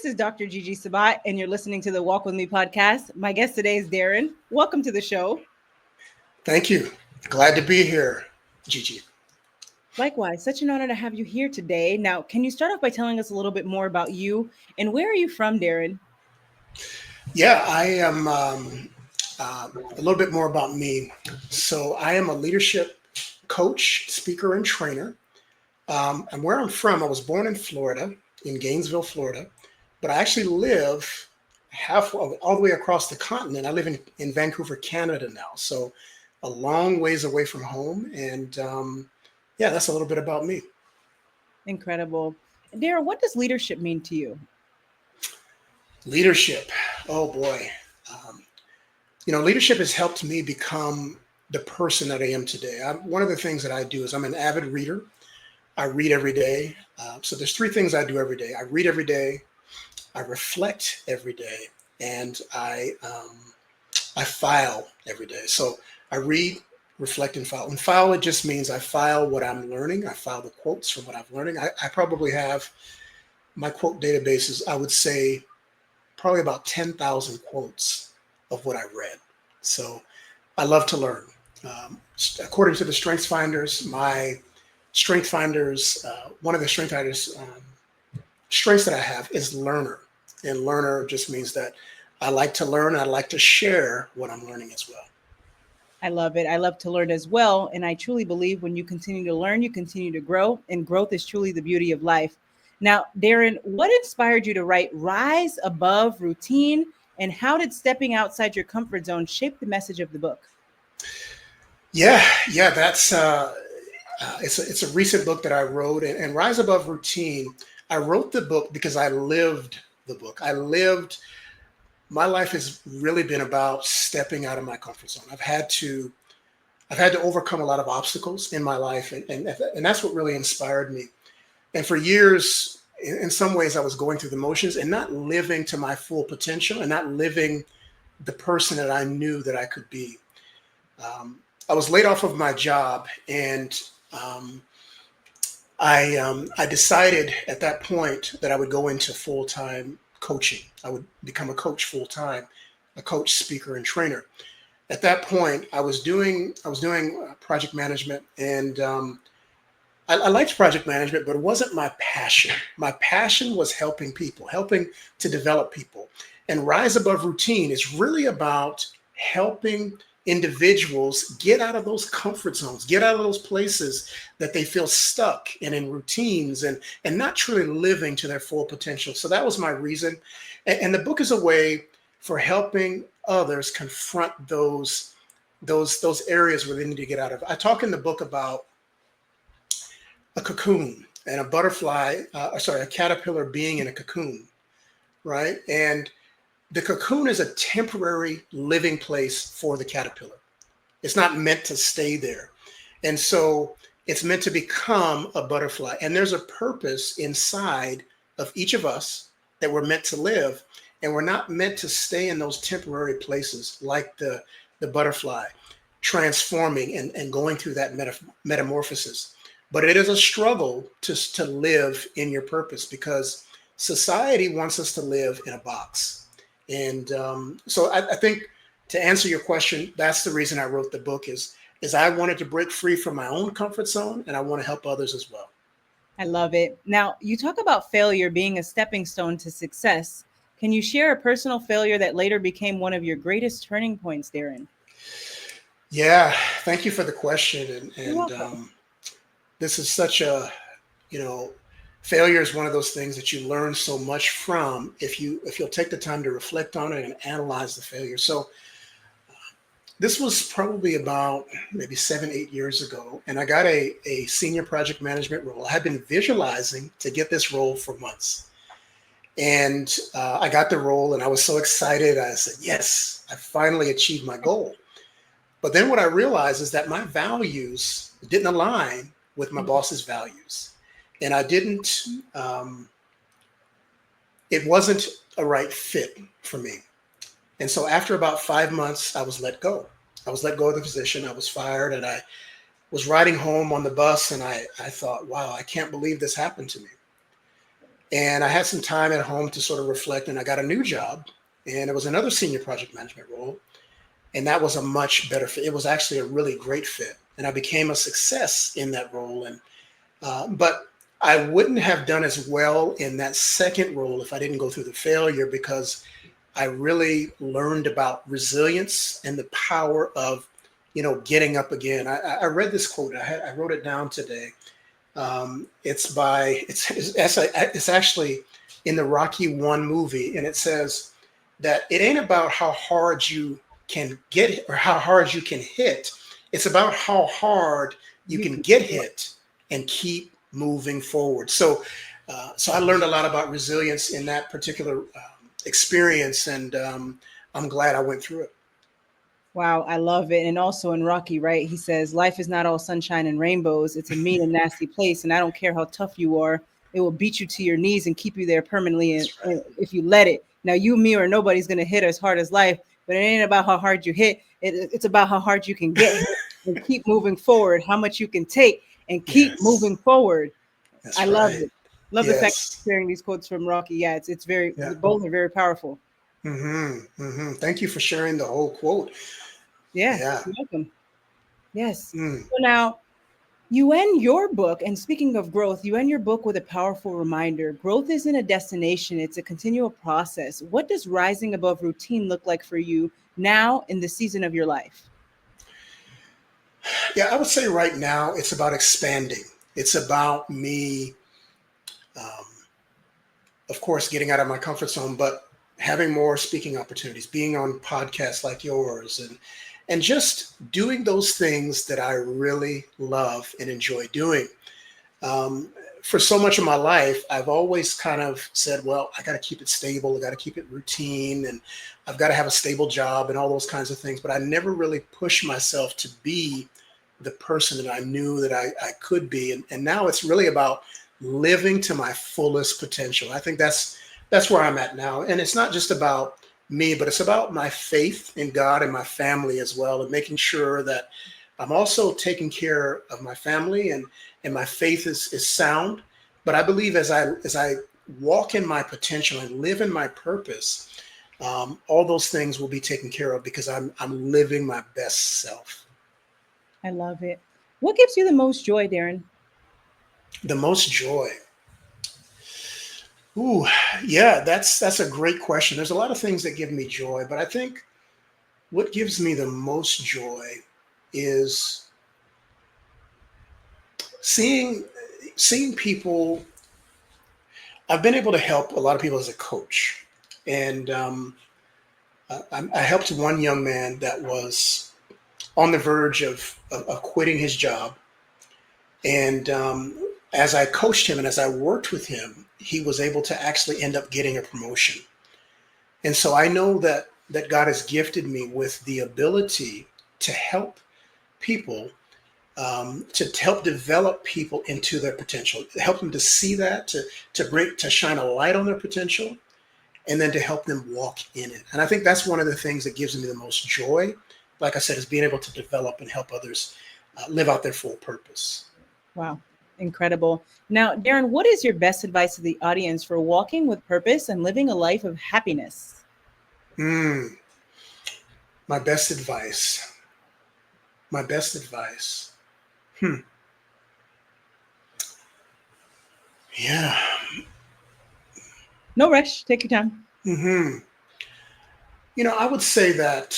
This is Dr. Gigi Sabat, and you're listening to the Walk With Me podcast. My guest today is Darren. Welcome to the show. Thank you. Glad to be here, Gigi. Likewise, such an honor to have you here today. Now, can you start off by telling us a little bit more about you and where are you from, Darren? Yeah, I am a little bit more about me. So I am a leadership coach, speaker, and trainer. And where I'm from, I was born in Florida, in Gainesville, Florida, but I actually live all the way across the continent. I live in Vancouver, Canada now. So a long ways away from home. And yeah, that's a little bit about me. Incredible. Darren, what does leadership mean to you? Leadership. Oh boy. Leadership has helped me become the person that I am today. One of the things that I do is I'm an avid reader. I read every day. So there's three things I do every day. I read every day, I reflect every day, and I file every day. So I read, reflect, and file. And file, it just means I file what I'm learning. I file the quotes from what I'm learning. I probably have my quote databases, I would say probably about 10,000 quotes of what I read. So I love to learn. According to the Strengths Finders, one of the Strength Finders strengths that I have is learner. And learner just means that I like to learn. I like to share what I'm learning as well. I love it. I love to learn as well. And I truly believe when you continue to learn, you continue to grow. And growth is truly the beauty of life. Now, Darren, what inspired you to write Rise Above Routine? And how did stepping outside your comfort zone shape the message of the book? Yeah, that's it's a recent book that I wrote, and Rise Above Routine. I wrote the book because I lived the book. My life has really been about stepping out of my comfort zone. I've had to overcome a lot of obstacles in my life, and that's what really inspired me. And for years, in some ways, I was going through the motions and not living to my full potential and not living the person that I knew that I could be. I was laid off of my job, and I decided at that point that I would go into full-time coaching. I would become a coach full-time, a coach, speaker, and trainer. At that point, I was doing project management, and I liked project management, but it wasn't my passion. My passion was helping people, helping to develop people. And Rise Above Routine is really about helping individuals get out of those comfort zones, get out of those places that they feel stuck and in routines and not truly living to their full potential. So that was my reason. And the book is a way for helping others confront those areas where they need to get out of. I talk in the book about a cocoon and a caterpillar being in a cocoon, right? And the cocoon is a temporary living place for the caterpillar. It's not meant to stay there. And so it's meant to become a butterfly. And there's a purpose inside of each of us that we're meant to live. And we're not meant to stay in those temporary places like the butterfly, transforming and going through that metamorphosis. But it is a struggle to live in your purpose because society wants us to live in a box. And so I think to answer your question, that's the reason I wrote the book is I wanted to break free from my own comfort zone, and I want to help others as well. I love it. Now, you talk about failure being a stepping stone to success. Can you share a personal failure that later became one of your greatest turning points, Darren? Yeah, thank you for the question. And this is such a, failure is one of those things that you learn so much from if you'll take the time to reflect on it and analyze the failure. So this was probably about maybe 7-8 years ago, and I got a senior project management role. I had been visualizing to get this role for months. And I got the role and I was so excited. I said, yes, I finally achieved my goal. But then what I realized is that my values didn't align with my boss's values. And I didn't, it wasn't a right fit for me. And so after about 5 months, I was let go. I was let go of the position. I was fired, and I was riding home on the bus, and I thought, wow, I can't believe this happened to me. And I had some time at home to sort of reflect, and I got a new job, and it was another senior project management role, and that was a much better fit. It was actually a really great fit, and I became a success in that role. And but I wouldn't have done as well in that second role if I didn't go through the failure, because I really learned about resilience and the power of, getting up again. I read this quote. I wrote it down today. It's actually in the Rocky One movie, and it says that it ain't about how hard you can get or how hard you can hit. It's about how hard you You can can get do it. hit and keep moving forward. So I learned a lot about resilience in that particular experience, and I'm glad I went through it. Wow, I love it. And also in Rocky, right? He says, life is not all sunshine and rainbows. It's a mean and nasty place. And I don't care how tough you are, it will beat you to your knees and keep you there permanently. And, That's right. and if you let it. Now, you, me, or nobody's going to hit as hard as life, but it ain't about how hard you hit. It's about how hard you can get hit and keep moving forward, how much you can take and keep Yes, moving forward. I that's love right. it. Love the fact that Yes. you're sharing these quotes from Rocky. Yeah, it's very, Yeah. both are very powerful. Thank you for sharing the whole quote. Yeah, Yeah. you're welcome. Yes. Mm. So now, you end your book, and speaking of growth, you end your book with a powerful reminder. Growth isn't a destination, it's a continual process. What does rising above routine look like for you now in the season of your life? Yeah, I would say right now it's about expanding. It's about me, um, of course, getting out of my comfort zone, but having more speaking opportunities, being on podcasts like yours, and just doing those things that I really love and enjoy doing. Um, for so much of my life, I've always kind of said, well, I got to keep it stable, I got to keep it routine, and I've got to have a stable job and all those kinds of things. But I never really pushed myself to be the person that I knew that I could be. And now it's really about living to my fullest potential. I think that's where I'm at now. And it's not just about me, but it's about my faith in God and my family as well, and making sure that I'm also taking care of my family, and my faith is sound. But I believe as I walk in my potential and live in my purpose, all those things will be taken care of because I'm living my best self. I love it. What gives you the most joy, Darren? The most joy. Ooh, yeah, that's a great question. There's a lot of things that give me joy, but I think what gives me the most joy is seeing seeing people. I've been able to help a lot of people as a coach, and I helped one young man that was on the verge of quitting his job, and as I coached him and as I worked with him, he was able to actually end up getting a promotion. And so I know that God has gifted me with the ability to help people, to help develop people into their potential, to help them to see that, to shine a light on their potential, and then to help them walk in it. And I think that's one of the things that gives me the most joy. Like I said, is being able to develop and help others live out their full purpose. Wow, incredible. Now, Darren, what is your best advice to the audience for walking with purpose and living a life of happiness? Mm, my best advice. My best advice. Hmm. Yeah. No rush, take your time. Hmm. I would say that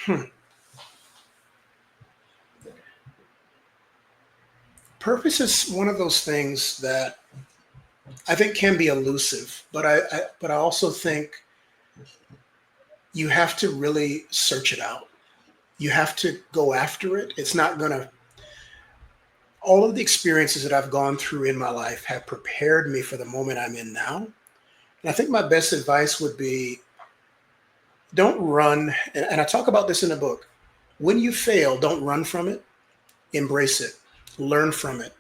hmm, purpose is one of those things that I think can be elusive, but I also think you have to really search it out. You have to go after it. It's not going to. All of the experiences that I've gone through in my life have prepared me for the moment I'm in now. And I think my best advice would be don't run. And I talk about this in the book. When you fail, don't run from it, embrace it, learn from it,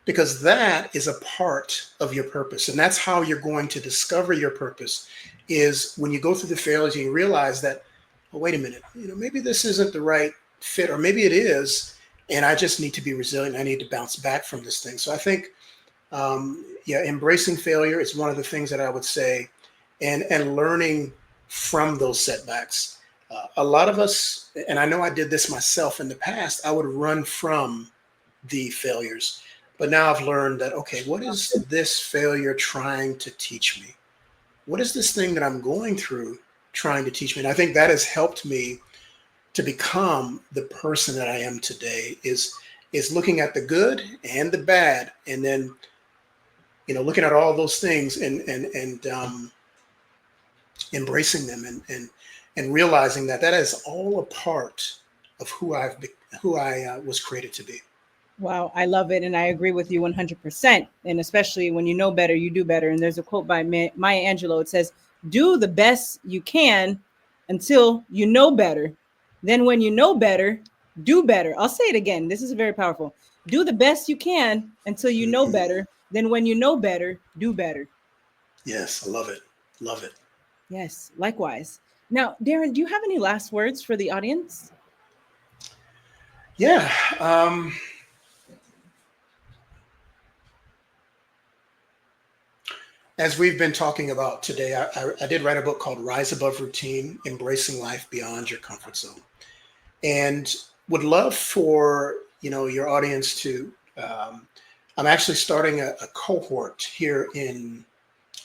because that is a part of your purpose. And that's how you're going to discover your purpose is when you go through the failures and you realize that, oh, wait a minute, maybe this isn't the right fit, or maybe it is. And I just need to be resilient. I need to bounce back from this thing. So I think Yeah, embracing failure is one of the things that I would say, and learning from those setbacks. A lot of us, and I know I did this myself in the past, I would run from the failures. But now I've learned that, okay, what is this failure trying to teach me? What is this thing that I'm going through trying to teach me? And I think that has helped me to become the person that I am today, is looking at the good and the bad, and then, looking at all those things, and embracing them, and realizing that that is all a part of who I was created to be. Wow, I love it. And I agree with you 100%. And especially when you know better, you do better. And there's a quote by Maya Angelou. It says, do the best you can until you know better. Then, when you know better, do better. I'll say it again. This is very powerful. Do the best you can until you know Mhm. better. Then, when you know better, do better. Yes, I love it. Love it. Yes, likewise. Now, Darren, do you have any last words for the audience? Yeah. As we've been talking about today, I did write a book called Rise Above Routine: Embracing Life Beyond Your Comfort Zone, and would love for your audience to. I'm actually starting a cohort here in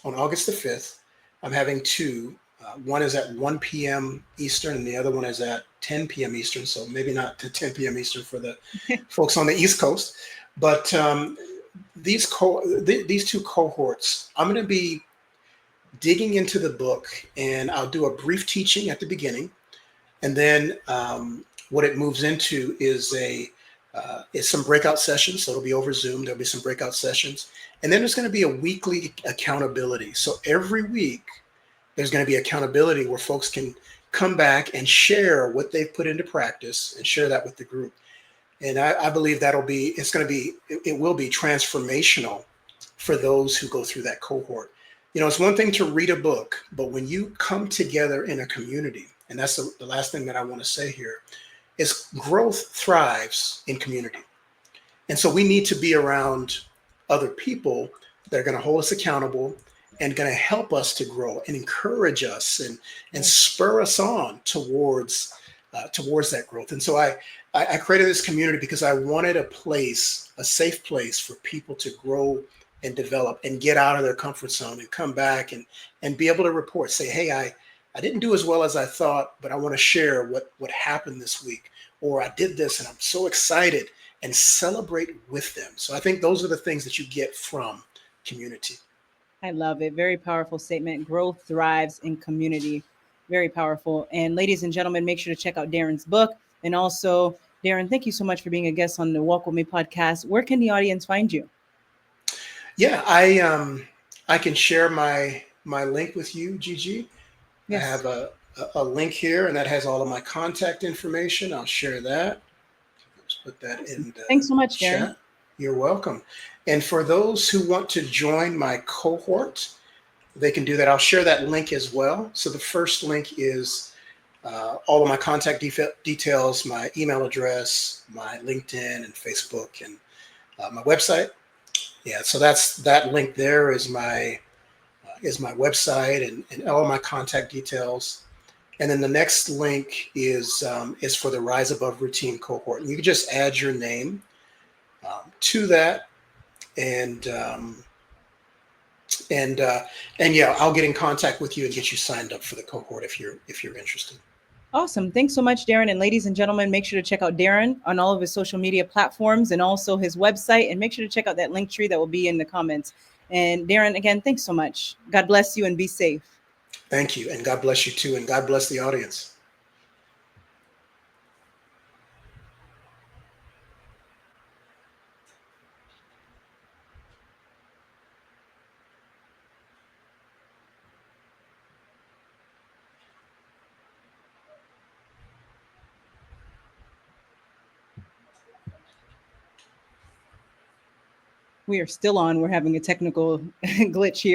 on August the 5th. I'm having two. One is at 1 p.m. Eastern, and the other one is at 10 p.m. Eastern. So maybe not to 10 p.m. Eastern for the folks on the East Coast, but these two cohorts, I'm going to be digging into the book, and I'll do a brief teaching at the beginning, and then what it moves into is some breakout sessions. So it'll be over Zoom. There'll be some breakout sessions, and then there's going to be a weekly accountability. So every week there's going to be accountability where folks can come back and share what they've put into practice and share that with the group. And I believe it will be transformational for those who go through that cohort. It's one thing to read a book, but when you come together in a community, and that's the last thing that I want to say here, is growth thrives in community. And so we need to be around other people that are going to hold us accountable and going to help us to grow and encourage us, and spur us on towards that growth. And so I created this community because I wanted a safe place for people to grow and develop and get out of their comfort zone and come back and be able to report, say, hey, I didn't do as well as I thought, but I want to share what happened this week, or I did this and I'm so excited, and celebrate with them. So I think those are the things that you get from community. I love it. Very powerful statement. Growth thrives in community. Very powerful. And ladies and gentlemen, make sure to check out Darren's book. And also, Darren, thank you so much for being a guest on the Walk With Me podcast. Where can the audience find you? Yeah, I can share my link with you, Gigi. I Yes. have a link here, and that has all of my contact information. I'll share that. Let's put that Awesome. in the Thanks so much, Darren. chat. You're welcome. And for those who want to join my cohort, they can do that. I'll share that link as well. So the first link is all of my contact details, my email address, my LinkedIn and Facebook, and my website. Yeah, so that link there is my website, and all of my contact details. And then the next link is for the Rise Above Routine cohort. And you can just add your name to that, and and uh, and yeah, I'll get in contact with you and get you signed up for the cohort if you're interested. Awesome. Thanks so much, Darren. And ladies and gentlemen, make sure to check out Darren on all of his social media platforms and also his website. And make sure to check out that link tree that will be in the comments. And Darren, again, thanks so much. God bless you and be safe. Thank you, and God bless you too, and God bless the audience. We are still on. We're having a technical glitch here.